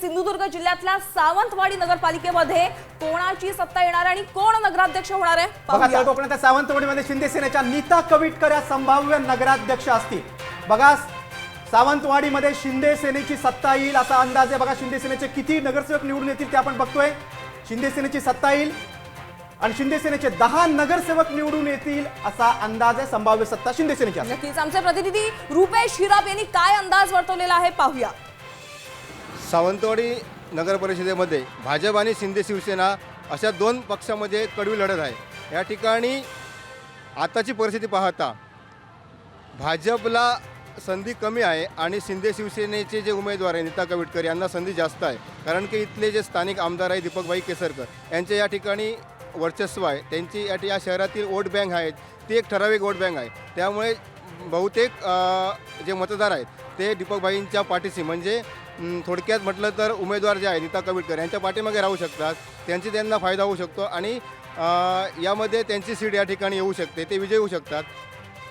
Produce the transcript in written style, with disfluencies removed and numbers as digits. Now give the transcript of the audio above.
सिंधुदुर्ग जिल्ह्यातल्या सावंतवाडी नगरपालिकेमध्ये कोणाची सत्ता येणार आणि कोण नगराध्यक्ष होणार आहे बघा, कोकणाच्या सावंतवाडीमध्ये शिंदे सेनेच्या नीता कविटकर या संभाव्य नगराध्यक्ष असतील। बघा, सावंतवाडीमध्ये शिंदे सेनेची सत्ता येईल असा अंदाज आहे। बघा, शिंदे सेनेचे किती नगरसेवक निवडून येतील ते आपण बघतोय। शिंदे सेनेची सत्ता येईल आणि शिंदे सेनेचे 10 नगरसेवक निवडून येतील असा अंदाज आहे। संभाव्य सत्ता शिंदे सेनेची असेल। नक्कीच आमचे प्रतिनिधी रुपेश हिराब यांनी काय अंदाज वर्तवलेला आहे पाहूया। सावंतवाडी नगर परिषदेमध्ये भाजप आणि शिंदे शिवसेना अशा दोन पक्षामध्ये कडवी लढत आहे। या ठिकाणी आताची परिस्थिती पाहता भाजपला संधी कमी आहे आणि शिंदे शिवसेनेचे जे उमेदवार आहे नीता कविटकर यांना संधी जास्त आहे। कारण की इथले जे स्थानिक आमदार आहे दीपकभाई केसरकर यांचे या ठिकाणी वर्चस्व आहे। त्यांची या शहरातील वोट बँक आहेत ती एक ठराविक वोट बँक आहे। त्यामुळे बहुतेक जे मतदार आहेत ते दीपकभाईंच्या पाठीशी म्हणजे थोडक्यात म्हटलं तर उमेदवार जे आहे नीता कविटकर यांच्या पाठीमागे राहू शकतात। त्यांना फायदा होऊ शकतो आणि यामध्ये त्यांची सीट या ठिकाणी येऊ शकते, ते विजयी होऊ शकतात।